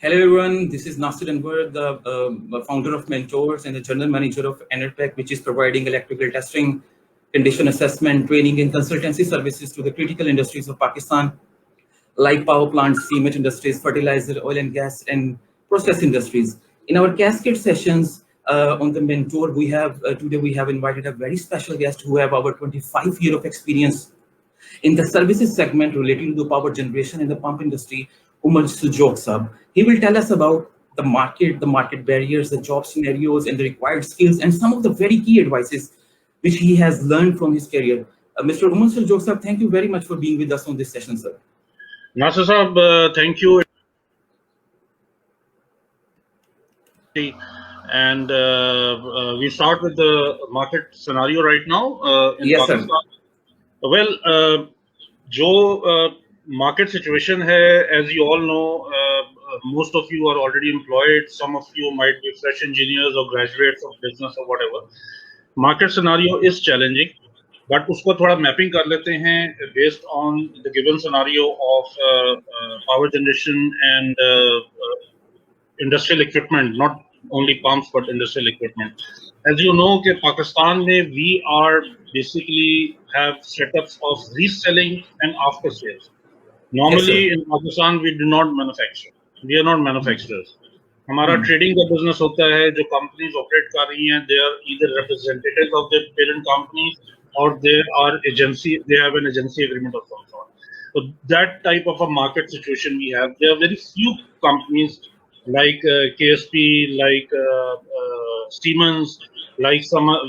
Hello everyone, this is Nasir Anwar, the founder of Mentors and the general manager of Enertech, which is providing electrical testing, condition assessment, training and consultancy services to the critical industries of Pakistan, like power plants, cement industries, fertilizer, oil and gas, and process industries. In our cascade sessions on the Mentor, today we have invited a very special guest who have over 25 years of experience in the services segment relating to the power generation in the pump industry, Umar Sujok Sab. He will tell us about the market barriers, the job scenarios, and the required skills, and some of the very key advices which he has learned from his career. Mr. Umar Sujok Sab, thank you very much for being with us on this session, sir. Nasir Saab, thank you. And we start with the market scenario right now in Yes, Pakistan. sir. Well, जो market situation hai, as you all know, most of you are already employed. Some of you might be fresh engineers or graduates of business or whatever. Market scenario is challenging, but उसको थोड़ा mapping कर लेते हैं based on the given scenario of power generation and industrial equipment, not only pumps but industrial equipment. As you know, कि Pakistan में we are basically have setups of reselling and after sales. Normally Yes, in Pakistan we do not manufacture. We are not manufacturers. हमारा trading का business होता है, जो companies operate कर रही हैं, they are either representatives of their parent companies or they have an agency agreement of some sort. So that type of a market situation we have. There are very few companies like KSP, like Siemens, like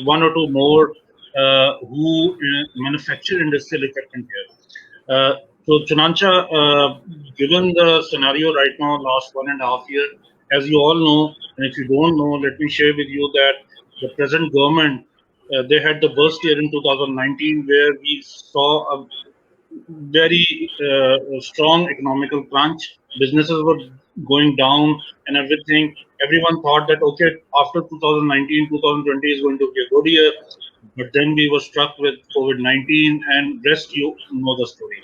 one or two more who manufacture industrial equipment here. So Chunancha, given the scenario right now, last 1.5 years, as you all know, and if you don't know, let me share with you that the present government, they had the worst year in 2019, where we saw a very strong economical crunch. Businesses were going down and everything. Everyone thought that, okay, after 2019, 2020 is going to be a good year. But then we were struck with COVID-19 and rest you know the story.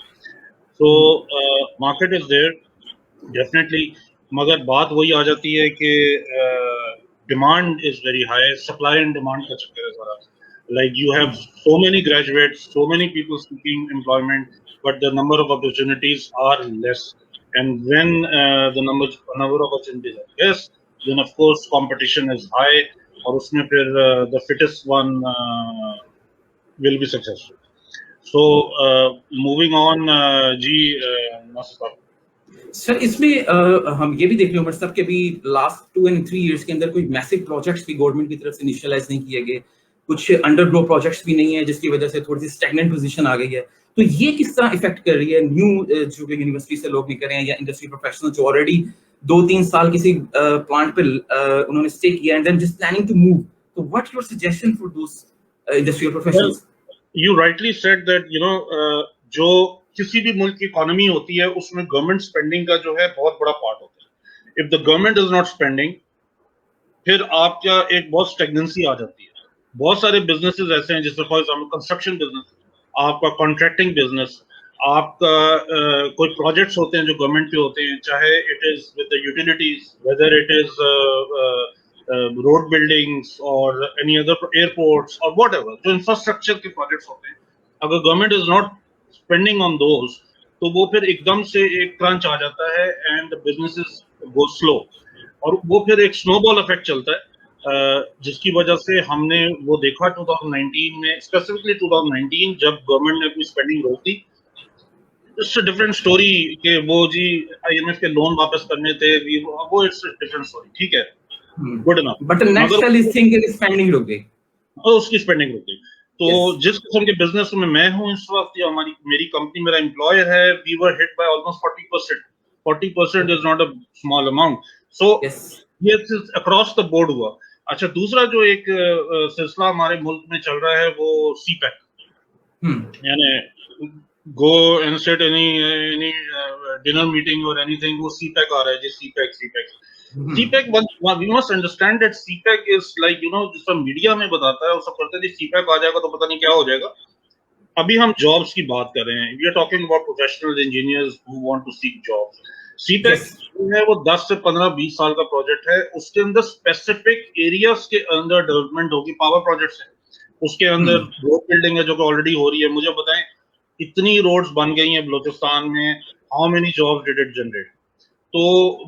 So market is there, definitely. मगर बात वही आ जाती है कि demand is very high, supply and demand का चक्कर है सारा. Like you have so many graduates, so many people seeking employment, but the number of opportunities are less. And when the number of opportunities are less, then of course competition is high, और उसमें फिर the fittest one will be successful. So moving on, Nasir. Sir इसमें हम ये भी देख रहे हैं उमर साहब के भी लास्ट 2 and 3 years के अंदर कोई मैसिव प्रोजेक्ट्स भी गवर्नमेंट की तरफ से इनिशियलाइज नहीं किए गए, कुछ अंडरग्रो प्रोजेक्ट्स भी नहीं है, जिसकी वजह से थोड़ी सी स्टैग्नेंट पोजीशन आ गई है. तो ये किस तरह इफेक्ट कर रही है न्यू जो कि यूनिवर्सिटी से लोग निकल रहे हैं या इंडस्ट्री प्रोफेशनल जो ऑलरेडी 2-3 साल किसी प्लांट पे उन्होंने स्टे किया and then just planning to move. तो what your suggestion for those industrial professionals? You rightly said that, you know, जो किसी भी मुल्क की इकोनॉमी होती है उसमें गवर्नमेंट स्पेंडिंग का जो है बहुत बड़ा पार्ट होता है. If the government is not spending, फिर आपका एक बहुत स्टेगनेंसी आ जाती है. बहुत सारे बिजनेसेस ऐसे हैं, जैसे फॉर एग्जांपल कंस्ट्रक्शन बिजनेस, आपका कॉन्ट्रैक्टिंग बिजनेस, आपका कोई प्रोजेक्ट्स होते हैं जो गवर्नमेंट के होते हैं, चाहे it is with the utilities, whether it is road buildings or any other airports or whatever, जो infrastructure के projects होते हैं, अगर government is not spending on those, तो वो फिर एकदम से एक crunch आ जाता है and the businesses go slow, और वो फिर एक snowball effect चलता है, जिसकी वजह से हमने वो देखा 2019 में, specifically 2019 जब government ने अपनी spending रोक दी. It's a different story कि वो जी IMF के लोन वापस करने थे, वो it's a different story, ठीक है, गुड इनफ. बट नेशनल इस थिंग की स्पेंडिंग रुक गई और उसकी स्पेंडिंग रुक गई. तो जिस किस्म के बिजनेस में मैं हूं इस वक्त, या मेरी कंपनी मेरा एम्प्लॉयर है, we were hit by almost 40%. 40% is not a small amount. So ये अक्रॉस द बोर्ड हुआ. अच्छा, दूसरा जो एक सिलसिला हमारे मुल्क में चल रहा है वो सीपैक, यानी go and set any dinner meeting और एनीथिंग, वो सीपैक आ रहा है जी. CPEC CPEC, we must understand that CPEC is like, you know, जिस पर मीडिया में बताता है, वो सब करते हैं CPEC आ जाएगा तो पता नहीं क्या हो जाएगा. अभी हम जॉब्स की बात कर रहे हैं. We are talking about professional engineers who want to seek jobs. CPEC Yes. है वो 10 से 15-20 साल का प्रोजेक्ट है, उसके अंदर स्पेसिफिक एरियाज के अंदर डेवलपमेंट होगी। पावर प्रोजेक्ट्स है, उसके अंदर रोड बिल्डिंग है जो कि ऑलरेडी हो रही है। मुझे बताएं इतनी रोड्स बन गई हैं बलूचिस्तान में, how many jobs did it generate? तो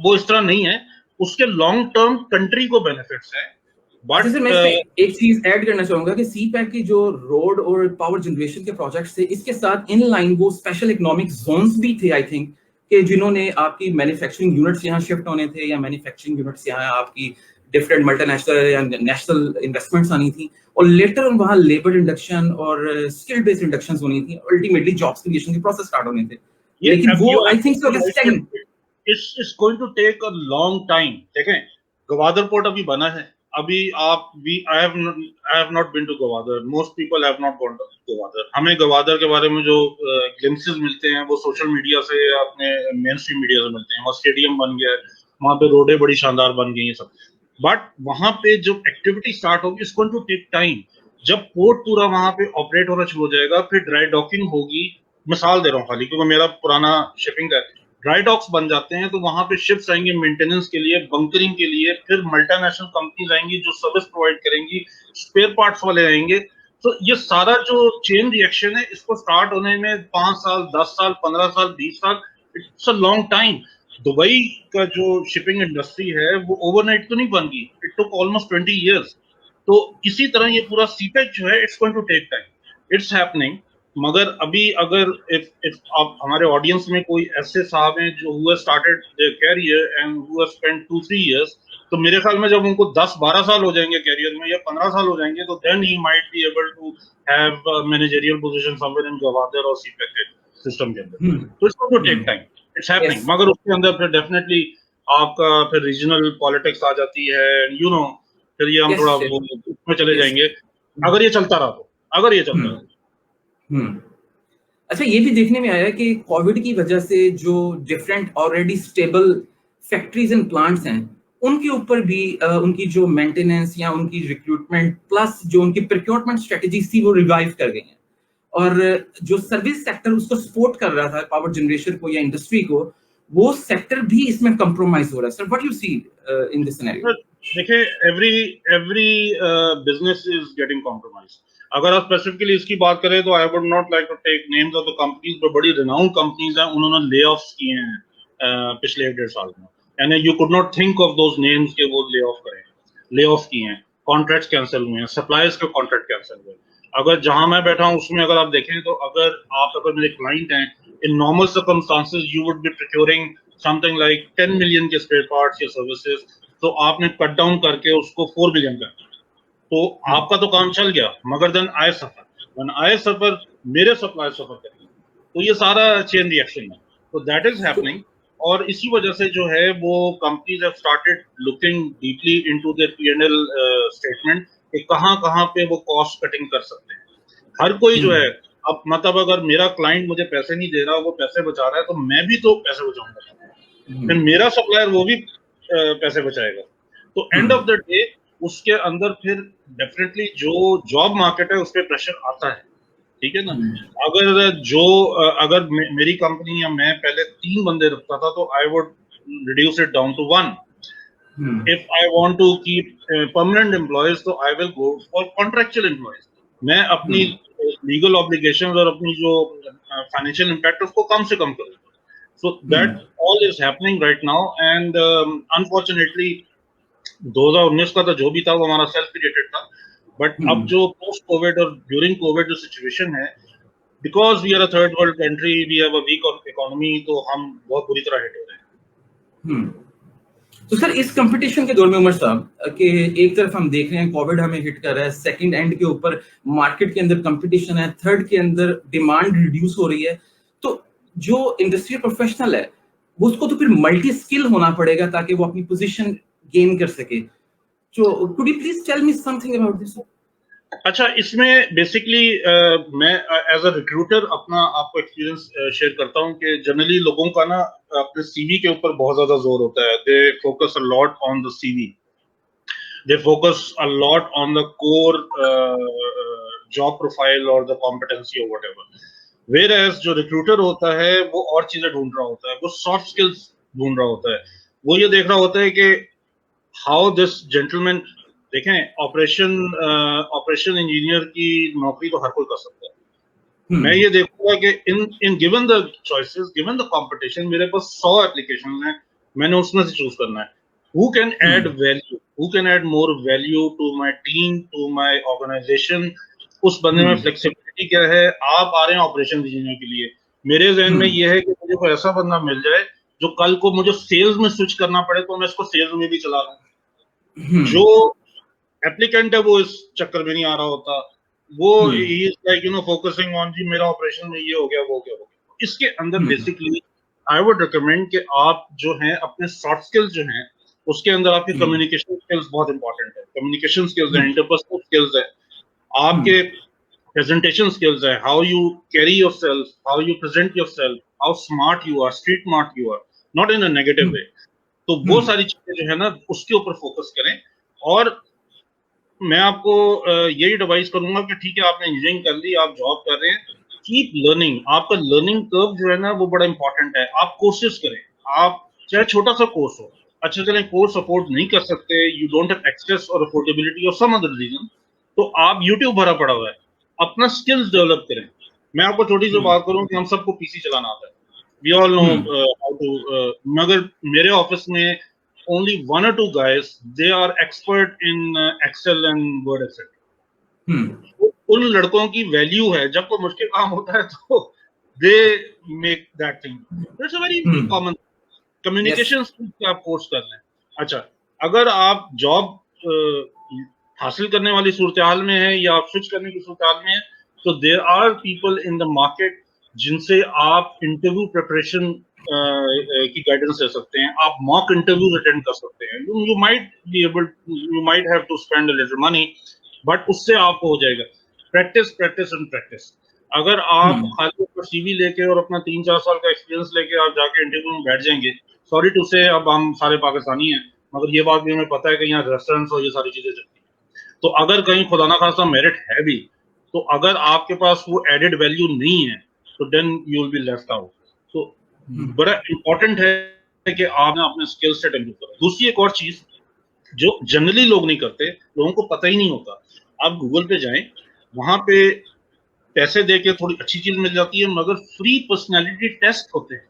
वो इस तरह नहीं है, उसके लॉन्ग टर्म कंट्री को बेनिफिट्स है। अच्छा बट सर, मैं इसमें एक चीज ऐड करना चाहूंगा कि सीपैक की जो रोड और पावर जनरेशन के प्रोजेक्ट्स थे, इसके साथ इन लाइन वो स्पेशल इकोनॉमिक जोन्स भी थे आई थिंक, कि जिन्होंने आपकी मैन्युफैक्चरिंग यूनिट्स यहाँ शिफ्ट होने थे, या मैन्युफैक्चरिंग यूनिट्स यहाँ आपकी डिफरेंट मल्टीनेशनल या नेशनल इन्वेस्टमेंट्स आनी थी, और लेटर वहाँ लेबर इंडक्शन और स्किल बेस्ड इंडक्शन होनी थी, अल्टीमेटली जॉब्स क्रिएशन के प्रोसेस स्टार्ट होने थे। लेकिन वो I think so stagnant. It's going to take a long time. देखें गवादर पोर्ट अभी बना है, अभी आप I have not been to Gwadar, most people have not gone to Gwadar. हमें गवादर के बारे में जो ग्लिम्पसेस मिलते हैं वो सोशल मीडिया से या अपने मेन स्ट्रीम मीडिया से मिलते हैं। वहाँ स्टेडियम बन गया है, वहाँ पे रोडें बड़ी शानदार बन गई हैं सब, बट वहां पे जो एक्टिविटी स्टार्ट होगी it's going to take time. जब पोर्ट पूरा वहां पे ऑपरेट होना शुरू हो जाएगा, फिर ड्राई डॉकिंग होगी। मिसाल दे रहा हूँ खाली क्योंकि मेरा पुराना शिपिंग का ड्राई डॉक्स बन जाते हैं, तो वहां पे शिप्स आएंगे मेंटेनेंस के लिए, बंकरिंग के लिए, फिर मल्टीनेशनल कंपनीज आएंगी जो सर्विस प्रोवाइड करेंगी, स्पेयर पार्ट्स वाले आएंगे। तो ये सारा जो चेन रिएक्शन है, इसको स्टार्ट होने में 5 साल, 10 साल, 15 साल, 20 साल, it's a long time. Dubai का जो शिपिंग इंडस्ट्री है वो ओवरनाइट तो नहीं बन गई, इट टुक ऑलमोस्ट 20 इयर्स। तो इसी तरह ये पूरा सीपेक जो है it's going to take time, it's happening. मगर अभी अगर इफ आप हमारे ऑडियंस में कोई ऐसे साहब हैं जो who started their career and who spent 2-3 years, तो मेरे ख्याल में जब उनको 10-12 साल हो जाएंगे कैरियर में या 15 साल हो जाएंगे, तो then he might be able to have managerial position somewhere in Gwadar और सीपेक के सिस्टम के अंदर। तो it's going to take time, it's happening. मगर उसके अंदर फिर डेफिनेटली आपका फिर रीजनल पॉलिटिक्स आ जाती है, यू नो, फिर ये हम थोड़ा उसमें चले जाएंगे अगर ये चलता रहा तो, अगर ये चलता रहा। अच्छा, ये भी देखने में आया कि कोविड की वजह से जो different already stable factories and plants हैं, उनके ऊपर भी उनकी जो मेंटेनेंस या उनकी रिक्रूटमेंट प्लस जो उनकी प्रोक्योरमेंट स्ट्रेटजीज थी वो रिवाइव कर गई हैं, और जो सर्विस सेक्टर उसको सपोर्ट कर रहा था पावर जनरेशन को या इंडस्ट्री को, वो सेक्टर भी इसमें कंप्रोमाइज हो रहा है। Sir, what you see in this scenario? देखिए every business is getting compromise. अगर आप स्पेसिफिकली इसकी बात करें तो I would not like to take names of the companies, पर बड़ी रिनाउंड कंपनीज हैं, उन्होंने ले ऑफ्स किए हैं पिछले 1-1.5 साल में, यानी you could not think of those names के वो ले ऑफ करें। ले ऑफ किए हैं, कॉन्ट्रैक्ट्स कैंसिल हुए हैं, सप्लायर्स के कॉन्ट्रैक्ट कैंसिल हुए। अगर जहां मैं बैठा हूं उसमें अगर आप देखें तो अगर मेरे क्लाइंट हैं, in normal circumstances you would be procuring something like 10 million के स्पेयर पार्ट्स या सर्विसेज, तो आपने कट डाउन करके उसको 4 बिलियन कर, तो आपका तो काम चल गया, मगर then I suffer, when I सफर मेरे सप्लायर सफर करेंगे। तो ये सारा चेन रिएक्शन है, तो दैट इज हैपनिंग। और इसी वजह से जो है वो companies have started looking deeply into their P&L statement कि कहां पे वो कॉस्ट कटिंग कर सकते हैं। हर कोई जो है, अब मतलब अगर मेरा क्लाइंट मुझे पैसे नहीं दे रहा, वो पैसे बचा रहा है, तो मैं भी तो पैसे बचाऊंगा, फिर मेरा सप्लायर वो भी पैसे बचाएगा। तो एंड ऑफ द डे उसके अंदर फिर डेफिनेटली जो जॉब मार्केट है उस पर प्रेशर आता है, ठीक है ना। अगर मेरी कंपनी या मैं पहले 3 बंदे रखता था तो I would reduce it down to 1। If I want to keep permanent employees तो I will go for contractual employees. मैं अपनी लीगल ऑब्लिगेशंस और अपनी जो फाइनेंशियल इंपैक्ट उसको कम से कम करूंगा। So that all is happening right now, and unfortunately 2019 का तो जो भी था वो हमारा सेल्फ क्रिएटेड था, बट अब जो पोस्ट कोविड और ड्यूरिंग कोविड जो सिचुएशन है, because we are a third world country, we have a weak economy, तो हम बहुत बुरी तरह हिट हो रहे हैं। तो सर, इस कंपटीशन के दौर में उमर साहब कि एक तरफ हम देख रहे हैं कोविड हमें हिट कर रहा है, सेकंड एंड के ऊपर मार्केट के अंदर कंपटीशन है, थर्ड के अंदर डिमांड रिड्यूस हो रही है, तो जो इंडस्ट्री प्रोफेशनल है उसको तो फिर मल्टी स्किल होना पड़ेगा ताकि वो अपनी पोजीशन गेन कर सके। तो could you please tell me something about this? अच्छा, इसमें बेसिकली मैं एज अ रिक्रूटर अपना आपको एक्सपीरियंस शेयर करता हूं कि जनरली लोगों का ना अपने सीवी के ऊपर बहुत ज्यादा जोर होता है। They focus a lot on the CV, they focus a lot on the core job profile और द कॉम्पिटेंसी और व्हाटएवर। Whereas जो रिक्रूटर होता है वो और चीजें ढूंढ रहा होता है, वो सॉफ्ट स्किल्स ढूंढ रहा होता है, वो ये देख रहा होता है कि हाउ दिस जेंटलमैन, देखें ऑपरेशन इंजीनियर की नौकरी तो हर कोई कर सकता है। मैं ये देखूंगा कि in given the choices, given the competition, मेरे पास 100 एप्लीकेशन हैं, मैंने उसमें से चूज करना है who can add value, who can add more value to my team, to my organization। उस बंदे में फ्लेक्सिबिलिटी क्या है। आप आ रहे हैं ऑपरेशन इंजीनियर के लिए, मेरे जहन में ये है कि मुझे कोई ऐसा बंदा मिल जाए जो कल को मुझे सेल्स में स्विच करना पड़े तो मैं इसको सेल्स में भी चला लूं। जो एप्लीकेंट है वो इस चक्कर में नहीं आ रहा होता, वो like you know focusing on जी मेरा ऑपरेशन में ये हो गया वो हो गया। इसके अंदर बेसिकली आई वुड रिकमेंड कि आप जो हैं अपने सॉफ्ट स्किल्स जो हैं उसके अंदर आपकी कम्युनिकेशन स्किल्स बहुत इंपॉर्टेंट है। कम्युनिकेशन स्किल्स है, इंटरपर्सनल स्किल्स है, आपके प्रेजेंटेशन स्किल्स है, how you carry yourself, how you present yourself, how smart you are, street smart you are, not in a negative way. तो वो सारी चीजें जो है ना उसके ऊपर फोकस करें। और मैं आपको यही एडवाइस करूंगा कि ठीक है आपने इंजीनियरिंग कर ली, आप जॉब कर रहे हैं, कीप लर्निंग। आपका लर्निंग कर्व जो है ना वो बड़ा इंपॉर्टेंट है। आप कोर्सेज करें, आप चाहे छोटा सा कोर्स हो, अच्छा चलें कोर्स अफोर्ड नहीं कर सकते, यू डोंट हैव एक्सेस और अफोर्डेबिलिटी और सम अदर रीजन, तो आप यूट्यूब भरा पड़ा हुआ है, अपना स्किल्स डेवलप करें। मैं आपको छोटी सी बात करूं कि हम सबको पीसी चलाना आता है, we all know how to, मगर मेरे ऑफिस में only 1 or 2 guys, they are expert in Excel and Word etc. उन लड़कों की वैल्यू है, जब कोई मुश्किल काम होता है तो they make that thing. That's a very common communication skills का आप कोर्स कर लें। अच्छा, अगर आप जॉब हासिल करने वाली सूरत-ए-हाल में है या आप स्विच करने की सूरत-ए-हाल में है, तो there are people in the market जिनसे आप इंटरव्यू प्रिपरेशन की गाइडेंस ले सकते हैं, आप मॉक इंटरव्यूज अटेंड कर सकते हैं। You might be able, you might have to spend a little money, but उससे आपको हो जाएगा। Practice practice and practice. अगर आप खाली ऊपर सीवी लेके और अपना 3-4 साल का एक्सपीरियंस लेके आप जाके इंटरव्यू में बैठ जाएंगे, सॉरी टू से, अब हम सारे पाकिस्तानी हैं, मगर ये बात भी हमें पता है कि यहाँ रेस्टोरेंट्स और ये सारी चीजें चलती हैं। तो अगर कहीं खुदा ना खासा मेरिट है भी, तो अगर आपके पास वो एडेड वैल्यू नहीं है तो then you will be left out. तो बड़ा इंपॉर्टेंट है कि आपने अपने स्किल सेट इम्प्रूव करो। दूसरी एक और चीज जो जनरली लोग नहीं करते, लोगों को पता ही नहीं होता, आप गूगल पे जाएं, वहां पे पैसे देके थोड़ी अच्छी चीज मिल जाती है, मगर फ्री पर्सनैलिटी टेस्ट होते हैं,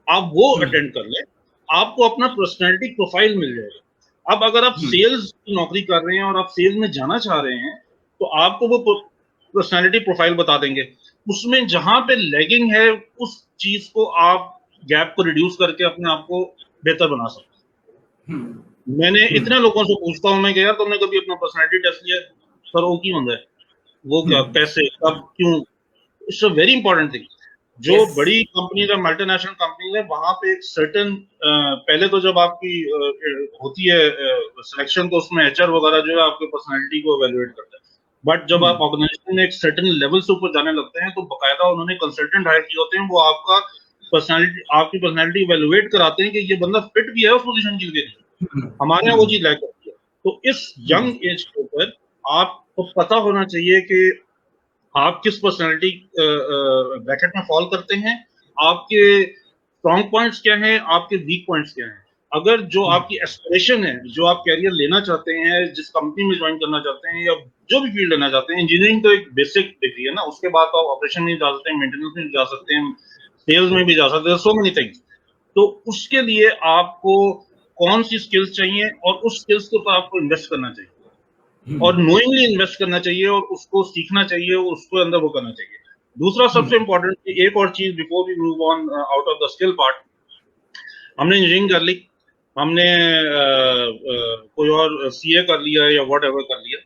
आप वो अटेंड कर लें, आपको अपना पर्सनैलिटी प्रोफाइल मिल जाएगा। अब अगर आप सेल्स की नौकरी कर रहे हैं और आप सेल्स में जाना चाह रहे हैं, तो आपको वो पर्सनैलिटी प्रोफाइल बता देंगे, उसमें जहां पे लैगिंग है उस चीज को आप गैप को रिड्यूस करके अपने आप को बेहतर बना सकते हैं। मैंने इतने लोगों से पूछता हूं मैं कि यार तुमने कभी अपना पर्सनैलिटी टेस्ट लिया? सर वो क्यों होता है, वो क्या, कैसे, कब, क्यों? It's a very important thing. जो बड़ी कंपनीज है, मल्टीनेशनल कंपनीज है, वहां पे एक सर्टेन पहले तो जब आपकी होती है सिलेक्शन, तो उसमें एचआर वगैरह जो है आपके पर्सनैलिटी को एवेल्युएट करता है, बट जब आप ऑर्गेनाइजेशन में एक सर्टेन लेवल से ऊपर जाने लगते हैं तो बकायदा उन्होंने कंसल्टेंट हायर किए होते हैं, वो आपका पर्सनैलिटी, आपकी पर्सनैलिटी इवेल्युएट कराते हैं कि ये बंदा फिट भी है उस पोजीशन के लिए। हमारे यहाँ वो चीज लैक होती है। तो इस यंग एज के ऊपर आपको पता होना चाहिए कि आप किस पर्सनैलिटी ब्रैकेट में फॉल करते हैं, आपके स्ट्रॉन्ग पॉइंट्स क्या हैं, आपके वीक पॉइंट्स क्या हैं। अगर जो आपकी एस्पिरेशन है, जो आप कैरियर लेना चाहते हैं, जिस कंपनी में ज्वाइन करना चाहते हैं या जो भी फील्ड लेना चाहते हैं, इंजीनियरिंग तो एक बेसिक डिग्री है ना, उसके बाद तो आप ऑपरेशन में जा सकते हैं, मेंटेनेंस में जा सकते हैं, सेल्स में भी जा सकते हैं, सो मेनी थिंग्स। तो उसके लिए आपको कौन सी स्किल्स चाहिए और उस स्किल्स के ऊपर आपको इन्वेस्ट करना चाहिए और नोइंगली इन्वेस्ट करना चाहिए और उसको सीखना चाहिए और उसको अंदर वो करना चाहिए। दूसरा सबसे इंपॉर्टेंट एक और चीज before we move on out of the skill part, हमने इंजीनियरिंग कर ली, हमने कोई और सीए कर लिया या व्हाट एवर कर लिया,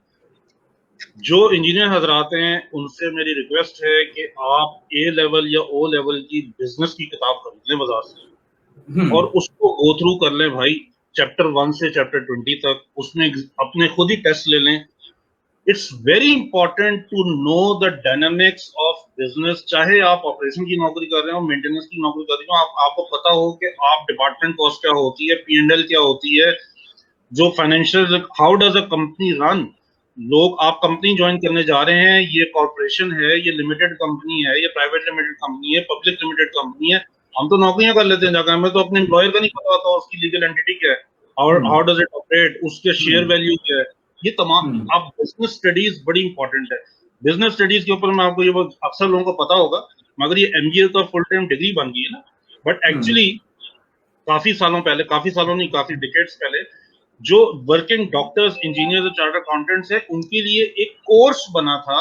जो इंजीनियर हजरात हैं उनसे मेरी रिक्वेस्ट है कि आप ए लेवल या ओ लेवल की बिजनेस की किताब खरीद लें बाजार से और उसको गो थ्रू कर लें भाई, चैप्टर 1 से चैप्टर 20 तक, उसमें अपने खुद ही टेस्ट ले लें। It's very important to know the dynamics of business. चाहे आप ऑपरेशन की नौकरी कर रहे हो, मेंटेनेंस की नौकरी कर रहे हो, आपको पता हो कि आप डिपार्टमेंट कॉस्ट क्या होती है, P&L क्या होती है, जो financial, how does a company run. लोग, आप कंपनी ज्वाइन करने जा रहे हैं, ये कॉर्पोरेशन है, ये लिमिटेड कंपनी है, ये प्राइवेट लिमिटेड कंपनी है, पब्लिक लिमिटेड कंपनी है, हम तो नौकरियां कर लेते हैं जाकर, हमें तो अपने एम्प्लॉयर का नहीं पता होता उसकी लीगल एंटिटी क्या है, हाउ डज इट ऑपरेट, उसके शेयर वैल्यू क्या है, ये तमाम। अब बिजनेस स्टडीज बड़ी इंपॉर्टेंट है। बिजनेस स्टडीज के ऊपर मैं आपको ये अक्सर लोगों को पता होगा, मगर ये एमबीए तो फुल टाइम डिग्री बन गई है ना, बट एक्चुअली काफी सालों पहले, काफी सालों नहीं, काफी डिकेड्स पहले, जो वर्किंग डॉक्टर्स, इंजीनियर्स और चार्टर्ड अकाउंटेंट्स है, उनके लिए एक कोर्स बना था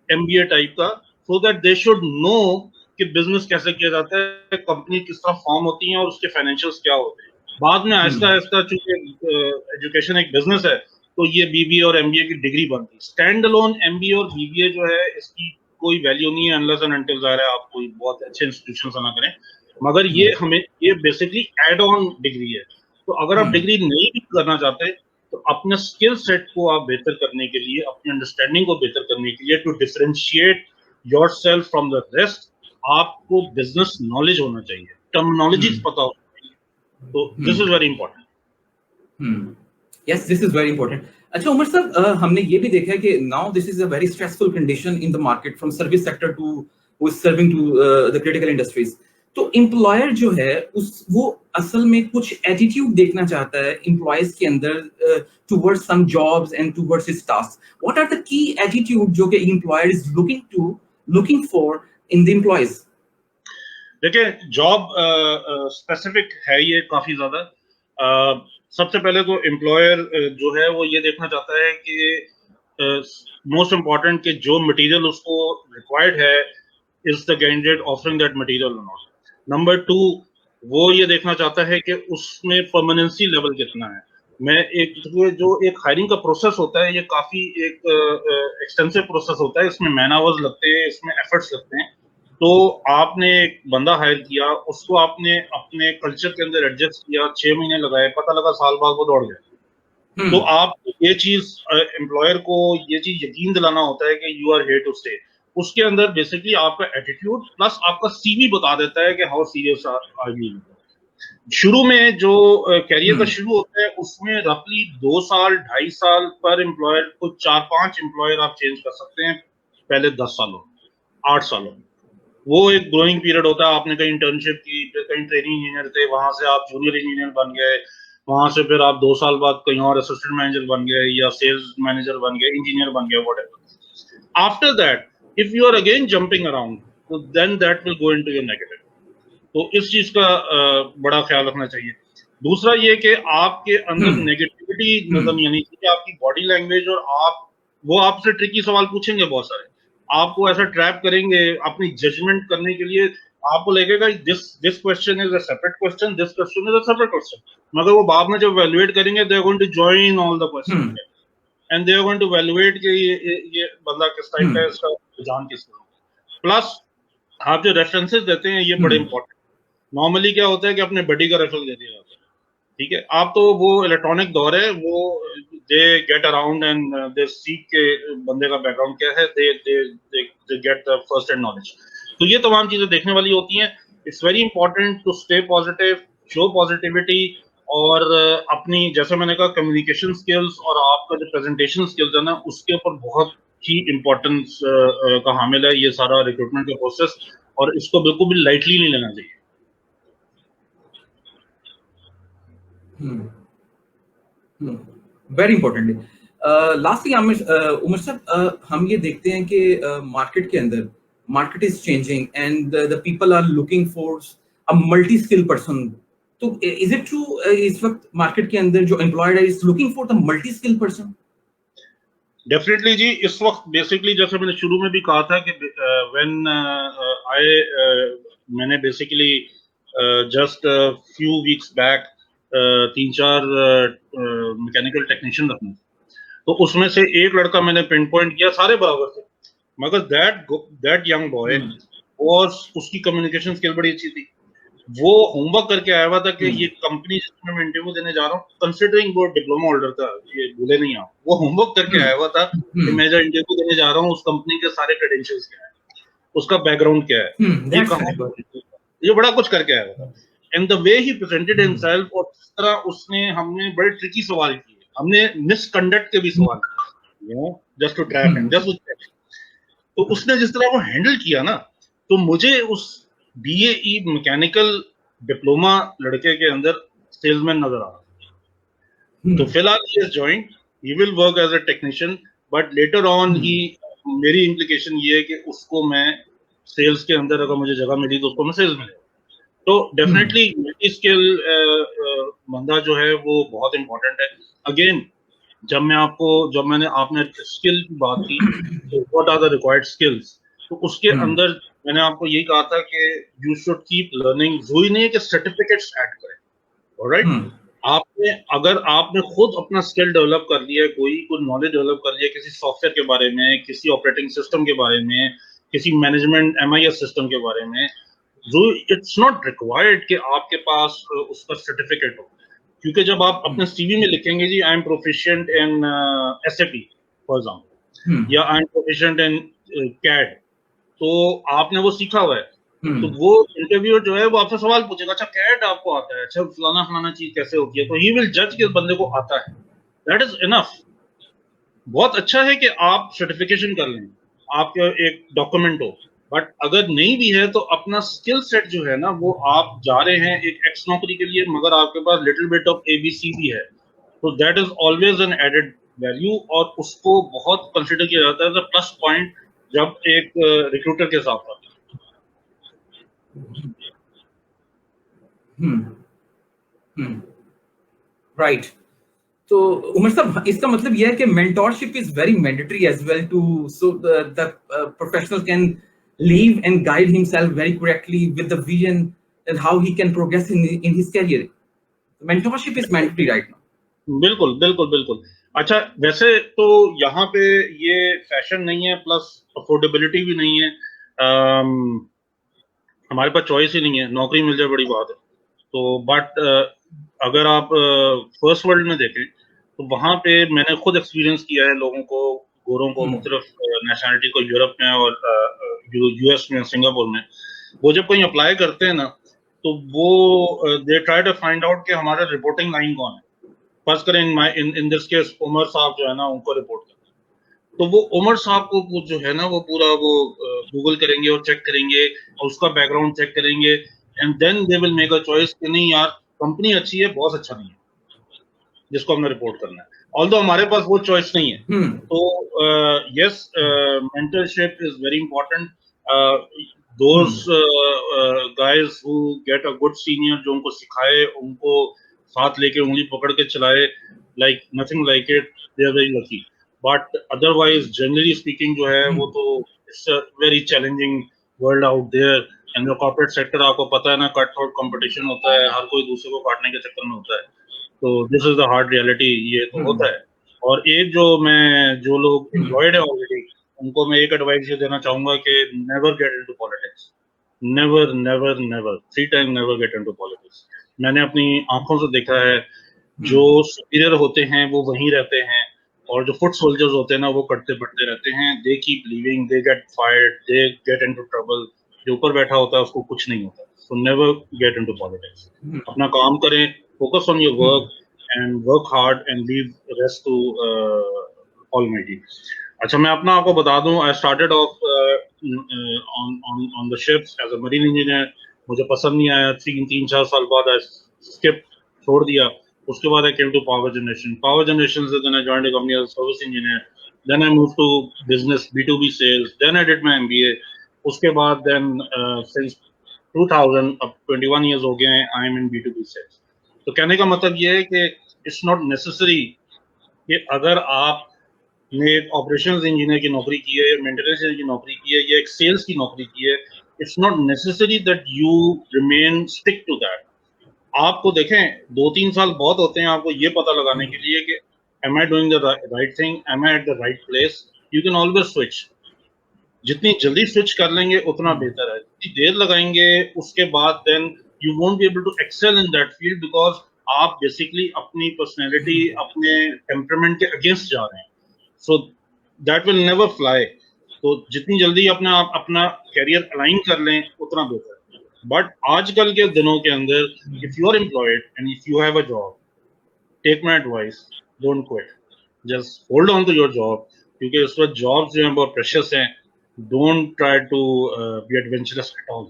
एमबीए टाइप का, so that they should know कि बिजनेस कैसे किया जाता है, कंपनी किस तरह फॉर्म होती है और उसके फाइनेंशियल्स क्या होते हैं। बाद में आहिस्ता आहिस्ता चूंकि एजुकेशन एक बिजनेस है, तो ये बीबीए और एमबीए की डिग्री बनती है। स्टैंड अलोन एमबीए और बीबीए जो है, इसकी कोई वैल्यू नहीं है अनलेस एंड अनटिल ज़ाहिर है आप कोई बहुत अच्छे इंस्टीट्यूशन से ना करें, मगर ये हमें, ये बेसिकली एड ऑन डिग्री है। तो अगर आप डिग्री नहीं भी करना चाहते, तो अपने स्किल सेट को आप बेहतर करने के लिए, अपनी अंडरस्टैंडिंग को बेहतर करने के लिए, to differentiate yourself from the rest, आपको बिजनेस नॉलेज होना चाहिए, टर्मिनोलॉजीज पता होना चाहिए। तो this is very important. Yes, this is very important. अच्छा उमर साहब, हमने ये भी देखा है कि now this is a very stressful condition in the market from service sector to who is serving to the critical industries. तो एम्प्लॉयर जो है वो असल में कुछ एटीट्यूड देखना चाहता है एम्प्लॉयज के अंदर towards some jobs and towards his task. What are the key attitude जो कि employer is looking for in the employees? देखिए, जॉब स्पेसिफिक है ये काफी ज्यादा। सबसे पहले तो एम्प्लॉयर जो है वो ये देखना चाहता है कि मोस्ट इम्पॉर्टेंट कि जो मटेरियल उसको रिक्वायर्ड है, is the candidate offering that material और नॉट। नंबर 2, वो ये देखना चाहता है कि उसमें परमानेंसी लेवल कितना है। मैं एक जो एक हायरिंग का प्रोसेस होता है, ये काफी एक एक्सटेंसिव प्रोसेस होता है, इसमें मैन आवर्स लगते हैं, इसमें एफर्ट्स लगते हैं। तो आपने एक बंदा हायर किया, उसको आपने अपने कल्चर के अंदर एडजस्ट किया, 6 महीने लगाए, पता लगा साल बाद वो दौड़ गया। तो आप ये चीज एम्प्लॉयर को ये चीज यकीन दिलाना होता है कि you are here to stay. उसके अंदर बेसिकली आपका एटीट्यूड प्लस आपका सीवी बता देता है कि हाउ सीरियस आर यू। शुरू में जो कैरियर का शुरू होता है, उसमें रफली 2 साल 2.5 साल पर एम्प्लॉयर को 4-5 एम्प्लॉयर आप चेंज कर सकते हैं पहले 10 सालों, 8 सालों। वो एक ग्रोइंग पीरियड होता है। आपने कहीं इंटर्नशिप की, कहीं ट्रेनिंग इंजीनियर थे, वहां से आप जूनियर इंजीनियर बन गए, वहां से फिर आप 2 साल बाद कहीं और असिस्टेंट मैनेजर बन गए या सेल्स मैनेजर बन गए, इंजीनियर बन गए, whatever. After that if you are again jumping around, तो then that will go into your negative. तो इस चीज का बड़ा ख्याल रखना चाहिए। दूसरा ये कि आपके अंदर नेगेटिविटी नजर नहीं आनी चाहिए, आपकी बॉडी लैंग्वेज, और आप, वो आपसे ट्रिकी सवाल पूछेंगे बहुत सारे, आपको ऐसा ट्रैप करेंगे अपनी जजमेंट करने के लिए। आपको लगेगा this question is a separate question, this question is a separate question, मगर वो बाद में जब वैल्यूएट करेंगे, they are going to join all the question and they are going to evaluate कि ये बंदा किस टाइप का है, इसका रुझान किस तरह। प्लस आप जो रेफरेंसेस देते हैं, ये बड़े इंपॉर्टेंट। नॉर्मली क्या होता है कि अपने बडी का रेफरेंस दे दिया जाता है, ठीक है। आप तो वो इलेक्ट्रॉनिक दौर है, वो they get around and they seek के बंदे का बैकग्राउंड क्या है, they get the first hand knowledge. तो ये तमाम चीजें देखने वाली होती हैं। It's very important to stay positive, show positivity, और अपनी, जैसे मैंने कहा, कम्युनिकेशन स्किल्स और आपका जो प्रेजेंटेशन स्किल्स है ना, उसके ऊपर बहुत ही इंपॉर्टेंस का हामिल है ये सारा रिक्रूटमेंट का प्रोसेस, और इसको बिल्कुल भी लाइटली नहीं लेना चाहिए। वेरी इंपॉर्टेंटली, लास्टली उमर साहब, हम ये देखते हैं कि मार्केट के अंदर, market is changing and the people are looking for a multi skill person. तो इज इट ट्रू इस वक्त मार्केट के अंदर जो एम्प्लॉयड है is looking for the multi skill person? Definitely जी। इस वक्त बेसिकली, जैसे मैंने शुरू में भी कहा था कि व्हेन आई मैंने basically just few weeks back 3-4 mechanical technician रखना, तो उसमें से एक लड़का मैंने पिन पॉइंट किया, सारे बराबर थे, मगर दैट यंग बॉय वाज, उसकी कम्युनिकेशन स्किल बड़ी अच्छी थी। वो होमवर्क करके आया हुआ था कि ये कंपनी जिसमें मैं इंटरव्यू देने जा रहा हूँ, कंसिडरिंग वो डिप्लोमा होल्डर था, ये भूले नहीं आप, वो होमवर्क करके आया हुआ था कि मैं जो इंटरव्यू देने जा रहा हूँ, उस कंपनी के सारे क्रेडेंशियल्स क्या है, उसका बैकग्राउंड क्या है, ये कहाँ, ये बड़ा कुछ करके आया हुआ था। And the way he presented himself, और जिस तरह उसने, हमने बड़े ट्रिकी सवाल किए, हमने मिसकंडक्ट के भी सवाल किए, you know, just to trap him, just. तो उसने जिस तरह वो हैंडल किया ना, तो मुझे उस BAE मैकेनिकल डिप्लोमा लड़के के अंदर सेल्समैन नजर आ रहा है। तो फिलहाल he has joined, he will work as a technician, but later on he, मेरी implication ये है कि उसको मैं सेल्स के अंदर अगर मुझे जगह मिली तो उसको मैं सेल्स मिलेगा। तो डेफिनेटली मल्टी स्किल बंदा जो है वो बहुत इंपॉर्टेंट है। अगेन जब मैंने आपने स्किल की बात की, तो what are the required skills, तो उसके अंदर मैंने आपको यही कहा था कि यू शुड कीप लर्निंग। जरूरी नहीं है कि सर्टिफिकेट्स ऐड करें, ऑलराइट। अगर आपने खुद अपना स्किल डेवलप कर लिया है, कोई नॉलेज डेवलप कर लिया किसी सॉफ्टवेयर के बारे में, किसी ऑपरेटिंग सिस्टम के बारे में, किसी मैनेजमेंट MIS सिस्टम के बारे में, इट्स नॉट रिक्वायर्ड कि आपके पास उसका सर्टिफिकेट हो। क्योंकि जब आप अपने CV में लिखेंगे जी I am proficient in SAP for example, या I am proficient in CAD, तो आपने वो सीखा हुआ है। तो वो इंटरव्यूअर जो है वो आपसे सवाल पूछेगा, अच्छा CAD आपको आता है, अच्छा फलाना चीज कैसे होती है, तो ही विल जज कि इस बंदे को आता है। That is enough. बहुत अच्छा है कि आप सर्टिफिकेशन कर लें, आपका एक डॉक्यूमेंट हो, बट अगर नहीं भी है तो अपना स्किल सेट जो है ना, वो आप जा रहे हैं एक एक्स नौकरी के लिए, मगर आपके पास लिटिल बिट ऑफ ABC भी है, तो that is always an added value, और उसको बहुत कंसिडर किया जाता है एज अ प्लस पॉइंट जब एक रिक्रूटर के साथ आता है। राइट। तो उमर साहब, इसका मतलब यह है कि mentorship is very mandatory as well too, so the professional can live and guide himself very correctly with the vision and how he can progress in his career. Mentorship is mandatory right now. बिल्कुल बिल्कुल बिल्कुल। अच्छा, वैसे तो यहाँ पे ये fashion नहीं है, प्लस अफोर्डेबिलिटी भी नहीं है। हमारे पास चॉइस ही नहीं है, नौकरी मिल जाए बड़ी बात है। तो बट अगर आप फर्स्ट वर्ल्ड में देखें तो वहां पे मैंने खुद एक्सपीरियंस किया है लोगों को, गोरों को, मुख्तलिफ नेशनलिटी को, यूरोप में और US में, सिंगापुर में, वो जब कहीं अप्लाई करते हैं ना, तो वो they try to find out कि हमारा रिपोर्टिंग लाइन कौन है। फर्स्ट करें इन दिस केस उमर साहब जो है ना, उनको रिपोर्ट करते हैं, तो वो उमर साहब को जो है ना, वो पूरा वो गूगल करेंगे और चेक करेंगे और उसका बैकग्राउंड चेक करेंगे, and then they will make a choice कि नहीं यार, कंपनी अच्छी है, बॉस अच्छा नहीं है जिसको हमने रिपोर्ट करना है। ऑल्दो हमारे पास वो चॉइस नहीं है। तो yes, mentorship is very important. Those guys who get a good senior जो उनको सिखाए, उनको साथ लेके उंगली पकड़ के चलाए, like nothing like it, they are very lucky. But otherwise generally speaking जो है वो तो it's a very challenging world out there. And जो कॉर्पोरेट सेक्टर आपको पता है ना, कट थ्रोट कंपटीशन होता है, हर कोई दूसरे को काटने के चक्कर में होता है। तो this is the hard reality, ये तो होता है। और एक जो लोग एम्प्लॉयड है ऑलरेडी, उनको मैं एक एडवाइस ये देना चाहूंगा कि never get into politics, never never never, 3 time never get into politics. मैंने अपनी आंखों से देखा है, जो सुपीरियर होते हैं वो वहीं रहते हैं, और जो फुट सोल्जर्स होते हैं ना, वो कटते बढ़ते रहते हैं। They keep leaving, they get fired, they get into trouble. जो ऊपर बैठा होता है उसको कुछ नहीं होता। So never get into politics. अपना काम करें, focus on your work and work hard and leave the rest to Almighty. अच्छा, मैं अपना आपको बता दूं, I started off on the ships as a marine engineer. मुझे पसंद नहीं आया, 3-4 साल बाद I skip, छोड़ दिया। उसके बाद I came to power generation. Power generation से then I joined a company as a service engineer. Then I moved to business, B2B sales. Then I did my MBA. उसके बाद then since 2000, अब 21 years हो गए हैं, I am in B2B sales. तो कहने का मतलब ये है कि इट्स नॉट नेसेसरी कि अगर आपने एक ऑपरेशंस इंजीनियर की नौकरी की है, मेंटेनेंस इंजीनियर की नौकरी की है, या एक सेल्स की नौकरी की है, it's not necessary that you remain stick to that. आपको देखें, 2-3 साल बहुत होते हैं आपको ये पता लगाने के लिए कि am I doing the right thing, am I at the right place. You can always switch. जितनी जल्दी स्विच कर लेंगे उतना बेहतर है। जितनी देर लगाएंगे उसके बाद then you won't be able to excel in that field, because आप बेसिकली अपनी पर्सनैलिटी, अपने टेम्परामेंट के अगेंस्ट जा रहे हैं। So that will never fly. तो जितनी जल्दी अपना कैरियर अलाइन कर लें उतना बेहतर है। बट आजकल के दिनों के अंदर, if you are employed and if you have a job, take my advice, don't quit, just hold on to your job, क्योंकि इस वक्त जॉब जो है बहुत प्रेशियस हैं। Don't try to be adventurous at all.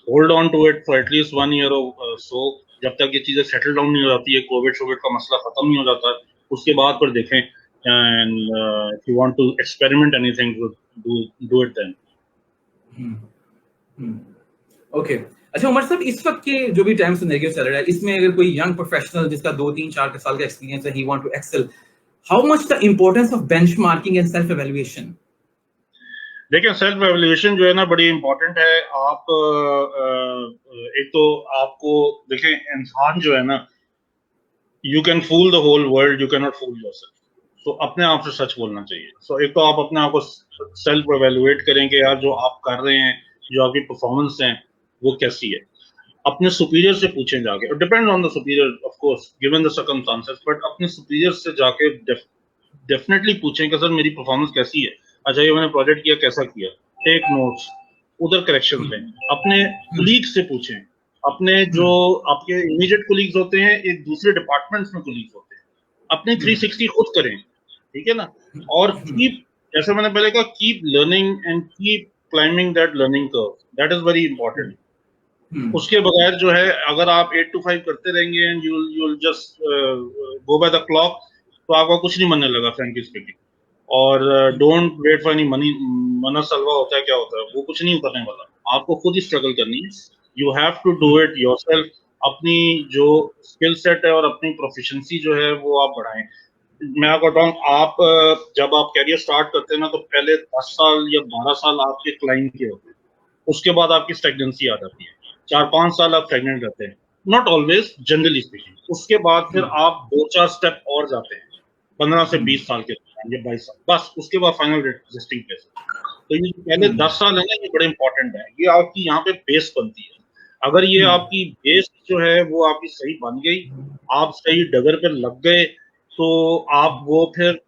Hold on to it for at least 1 year or so, जब तक ये चीजें सेटल डाउन नहीं हो जाती है, कोविड का मसला खत्म नहीं हो जाता, उसके बाद फिर देखें. And if you want to experiment anything, do it then. Okay. अच्छा उमर साहब, इस वक्त के जो भी टाइम सिनेरियो चल रहा है, इसमें अगर कोई यंग प्रोफेशनल जिसका 2-3-4 साल का एक्सपीरियंस है, he want to excel, how much the importance of benchmarking and self evaluation? देखिए, सेल्फ एवेल्युएशन जो है ना बड़ी इंपॉर्टेंट है. आप एक तो आपको देखें, इंसान जो है ना, you can fool the whole world, you can not fool yourself. तो अपने आप से सच बोलना चाहिए. सो एक तो आप अपने आप को सेल्फ एवेल्युएट करें कि यार जो आप कर रहे हैं, जो आपकी परफॉर्मेंस है, वो कैसी है. अपने सुपीरियर से पूछें जाके, depend on the superior of course given the circumstances, but अपने सुपीरियर से जाके डेफिनेटली पूछें कि सर मेरी परफॉर्मेंस कैसी है. अच्छा ये मैंने प्रोजेक्ट किया, कैसा किया, टेक नोट्स, उधर करेक्शन लें. अपने कुलीग से पूछें, अपने जो आपके इमीडिएट कुलीग्स होते हैं, एक दूसरे डिपार्टमेंट्स में कुलीग्स होते हैं, अपने 360 खुद करें, ठीक है ना. और कीप, जैसे मैंने पहले कहा, keep learning and keep climbing that learning curve, that is very important. उसके बगैर जो है, अगर आप 8 to 5 करते रहेंगे and you will just go by the clock, तो आपका कुछ नहीं बनने लगा, फ्रैंकली स्पीकिंग. और don't wait for any money. मना सलवा होता है, क्या होता है, वो कुछ नहीं करने वाला. आपको खुद ही स्ट्रगल करनी है. You have to do it yourself. अपनी जो स्किल सेट है और अपनी प्रोफिशिएंसी जो है वो आप बढ़ाएं. मैं आपको बताऊं, आप जब आप कैरियर स्टार्ट करते हैं ना, तो पहले 10 साल या 12 साल आपके क्लाइंट के होते हैं. उसके बाद आपकी स्टैग्नेंसी आ जाती है. 4-5 साल आप प्रेग्नेंट रहते हैं, नॉट ऑलवेज, जनरली स्पीकिंग. उसके बाद फिर आप 2-4 स्टेप और जाते हैं, 15 से 20 साल के या 22 साल, बस उसके बाद फाइनल रेजिस्टिंग प्लेस. तो ये पहले 10 साल है ना, ये बड़े इंपॉर्टेंट है. ये आपकी यहाँ पे बेस बनती है. अगर ये आपकी बेस जो है वो आपकी सही बन गई, आप सही डगर पे लग गए, तो आप वो फिर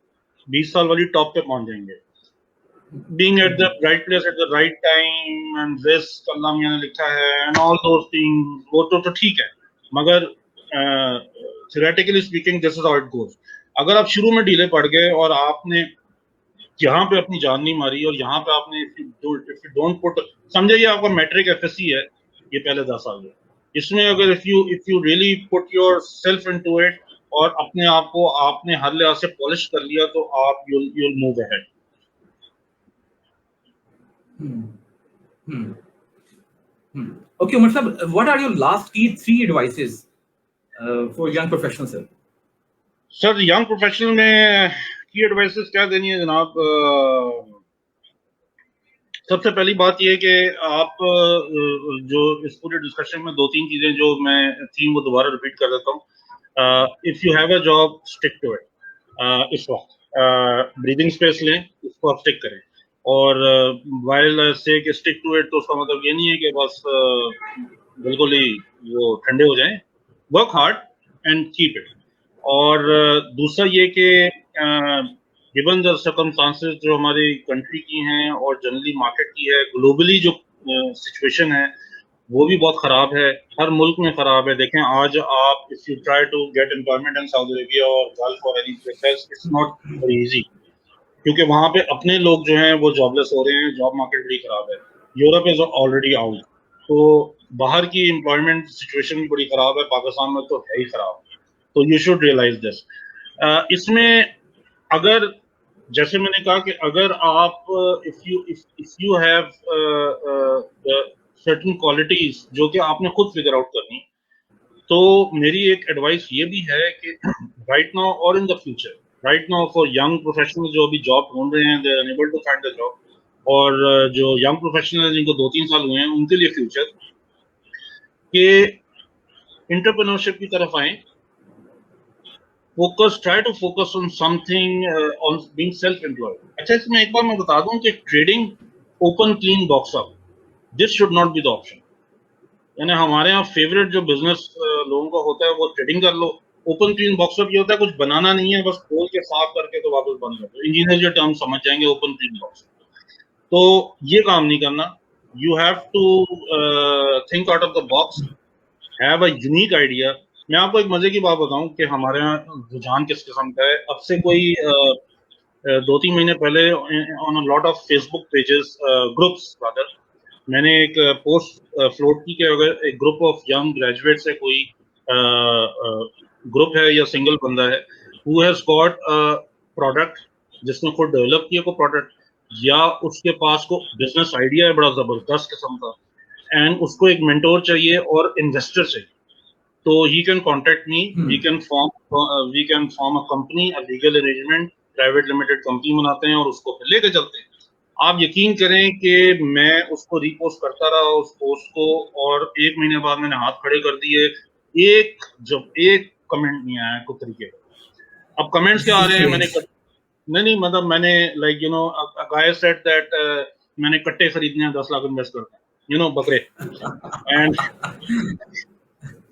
20 साल वाली टॉप पे पहुंच जाएंगे. Being at the right place at the right time and risk अल्लाह मियां ने लिखा है and all those things, वो तो ठीक है, मगर theoretically speaking this is how it goes. अगर आप शुरू में ढीले पड़ गए और आपने यहाँ पे अपनी जान नहीं मारी, और यहाँ पे आपने if you don't put, समझे ये आपका मैट्रिक FSC है, ये पहले 10 साल में, इसमें अगर if you really put yourself into it और अपने आप को आपने हर लिहाज से पॉलिश कर लिया, तो आप you'll move ahead. Okay, Umar sahab, what are your last key 3 advices for young professionals, sir? Sir young professional में की एडवाइसेस क्या देनी है जनाब. सबसे पहली बात यह है कि आप जो इस पूरे डिस्कशन में 2-3 चीजें जो मैं थी वो दोबारा रिपीट कर देता हूँ. If you have a job, stick to it. इस वक्त ब्रीदिंग स्पेस लें, उसको आप स्टिक करें. और वाइल से कि स्टिक टू इट, तो उसका मतलब ये नहीं है कि बस बिल्कुल ही वो ठंडे हो जाएं. Work hard and keep it. और दूसरा ये कि गिवन द सर्कमस्टांसेस जो हमारी कंट्री की हैं और जनरली मार्केट की है, ग्लोबली जो सिचुएशन है वो भी बहुत खराब है, हर मुल्क में खराब है. देखें आज आप if you try to get employment in Saudi Arabia और गल्फ और any place, it's not very easy, क्योंकि वहां पे अपने लोग जो हैं वो जॉबलेस हो रहे हैं. जॉब मार्केट बड़ी खराब है. यूरोप इज ऑलरेडी आउट, तो बाहर की एम्प्लॉयमेंट सिचुएशन भी बड़ी खराब है. पाकिस्तान में तो है ही खराब. तो यू शुड रियलाइज दिस. इसमें अगर जैसे मैंने कहा कि अगर आप if you have certain qualities जो कि आपने खुद फिगर आउट करनी, तो मेरी एक एडवाइस ये भी है कि राइट नाउ और in the future, right now for young professionals जो अभी जॉब ढूंढ रहे हैं, they are unable to find the job, और जो यंग प्रोफेशनल जिनको 2-3 साल हुए हैं उनके लिए फ्यूचर के एंटरप्रेन्योरशिप की तरफ आए. try to focus on something, on being self-employed. अच्छा, इसमें एक बार मैं बता दूं कि trading open clean box up, this should not be the option. यानी हमारे यहाँ फेवरेट जो बिजनेस लोगों का होता है वो ट्रेडिंग कर लो. ओपन क्लीन बॉक्स अप ये होता है कुछ बनाना नहीं है, बस खोल के साफ करके तो वापस बंद कर दो. इंजीनियर जो टर्म समझ जाएंगे ओपन क्लीन बॉक्स. तो ये काम नहीं करना. You have to think out of the box, have a unique idea. मैं आपको एक मजे की बात बताऊं कि हमारे यहाँ रुझान किस किस्म का है. अब से कोई 2-3 महीने पहले on a lot of Facebook pages, groups rather, मैंने एक पोस्ट फ्लोट की कि अगर एक ग्रुप ऑफ यंग ग्रेजुएट से कोई ग्रुप है या सिंगल बंदा है who has got a product जिसने खुद डेवलप किया को प्रोडक्ट, या उसके पास को बिजनेस आइडिया है बड़ा जबरदस्त किस्म का, एंड उसको एक मेंटोर चाहिए और इन्वेस्टर चाहिए, तो he can contact me. we can form a company, a legal arrangement, private limited company बनाते हैं और उसको फिर लेके चलते हैं। आप यकीन करें कि मैं उसको रीपोस्ट करता रहा उस पोस्ट को, और 1 महीने बाद मैंने हाथ खड़े कर दिए, एक कमेंट नहीं आया कुछ तरीके का। अब कमेंट्स क्या आ रहे हैं, नहीं मतलब मैंने like you no guy said that मैंने कट्टे खरीदने हैं 10 लाख इन्वेस्ट करते हैं, यू नो बकरे, एंड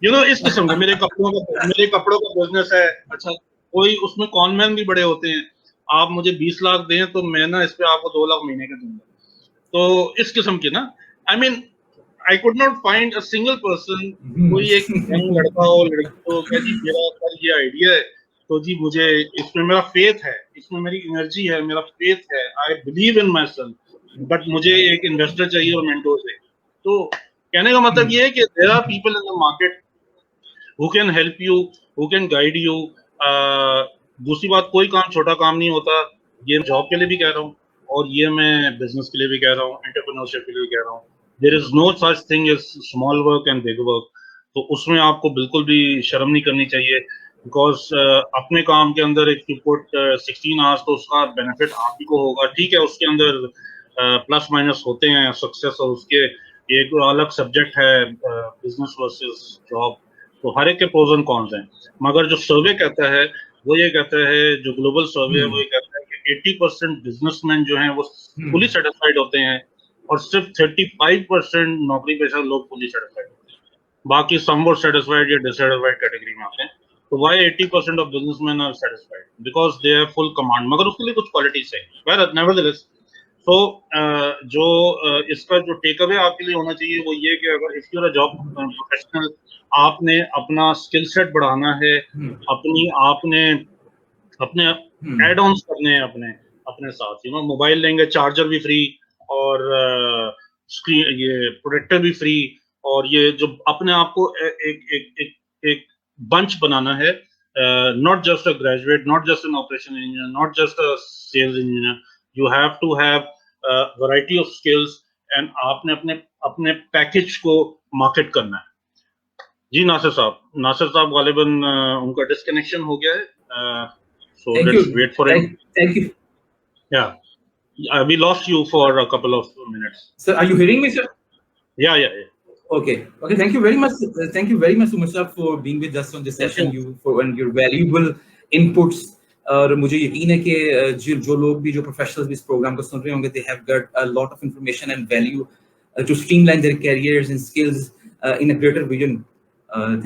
यू नो इस किस्म का मेरे कपड़ों का बिजनेस है। अच्छा, कोई उसमें कॉनमैन भी बड़े होते हैं, आप मुझे 20 लाख दें तो मैं ना इस पे आपको 2 लाख महीने के दूंगा, तो इस किस्म की ना, I mean I could not find a single person, कोई एक यंग लड़का हो लड़की हो क्या जी मेरा सर ये आइडिया है, तो जी मुझे इसमें मेरा फेथ है, इसमें मेरी एनर्जी है, मेरा फेथ है, I believe in my self, but मुझे एक इन्वेस्टर चाहिए और मेंटोर चाहिए। तो कहने का मतलब ये है कि there are people in the market who can help you, who can guide you. दूसरी बात, कोई काम छोटा काम नहीं होता, ये जॉब के लिए भी कह रहा हूँ और ये मैं बिजनेस के लिए भी कह रहा हूँ, एंटरप्रेन्योरशिप के लिए भी कह रहा हूँ। There is no such thing as small work and big work, तो उसमें आपको बिल्कुल भी शर्म नहीं करनी चाहिए, बिकॉज अपने काम के अंदर इफ यू पुट 16 आवर्स तो उसका बेनिफिट आप ही को होगा। ठीक है, उसके अंदर प्लस माइनस होते हैं, सक्सेस और उसके एक अलग सब्जेक्ट है बिजनेस वर्सेस जॉब, तो हर एक के प्रोज एंड कॉन्स हैं, मगर जो सर्वे कहता है वो ये कहता है, जो ग्लोबल सर्वे है वो ये कहता है कि 80% बिजनेसमैन जो हैं वो फुली सेटिस्फाइड होते हैं और सिर्फ 35% नौकरी पेशा लोग फुली सेटिस्फाइड होते हैं, बाकी समवॉट सेटिस्फाइड या डिससेटिस्फाइड कैटेगरी में आते हैं। तो why 80% of businessman are satisfied, because they have full command, मगर उसके लिए कुछ क्वालिटीज चाहिए। वेल नेवरदलेस, तो इसका जो टेक अवे आपके लिए होना चाहिए वो ये कि अगर if you are a job professional, आपने अपना स्किल सेट बढ़ाना है, आपने अपने एड ऑन्स करने हैं अपने साथ, यू नो मोबाइल लेंगे, चार्जर भी फ्री और स्क्रीन ये प्रोटेक्टर भी फ्री, और ये जो अपने आप को एक बंच बनाना है, not just a graduate, not just an operation engineer, not just a sales engineer, you have to have variety of skills, and आपने अपने पैकेज को मार्केट करना है। जी नासिर साहब गालिबन उनका डिस्कनेक्शन हो गया है, so let's wait for him. Thank you. Yeah, we lost you for a couple of minutes. Sir, are you hearing me, sir? Yeah. Okay. Thank you very much. Thank you very much, Umar sir, for being with us on this session. And your valuable inputs. और मुझे यकीन है कि जो लोग भी, जो professionals भी इस प्रोग्राम को सुन रहे होंगे, they have got a lot of information and value to streamline their careers and skills in a greater vision.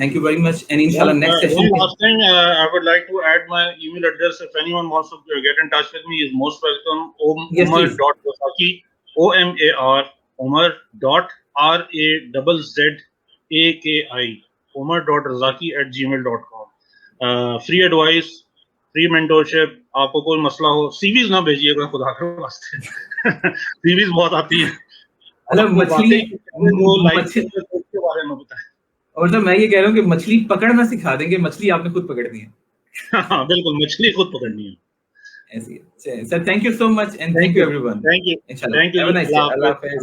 Thank you very much, and inshallah next session. One last thing, I would like to add my email address. If anyone wants to get in touch with me, is most welcome. Omar.Razaki, Omar.Razzaki, Omar.Razaki@gmail.com. Free advice, free mentorship, आपको कोई मसला हो, CVs ना भेजिएगा खुदा के वास्ते, CVs बहुत आती है, मछली के बारे में बताएं। और तो मैं ये कह रहा हूँ कि मछली पकड़ना सिखा देंगे, मछली आपने खुद पकड़नी है। हाँ बिल्कुल, मछली खुद पकड़नी है, ऐसी है। Sir thank you so much, and thank you everyone. Thank you, इंशाल्लाह, हैव अ नाइस डे। अल्लाह हाफिज़।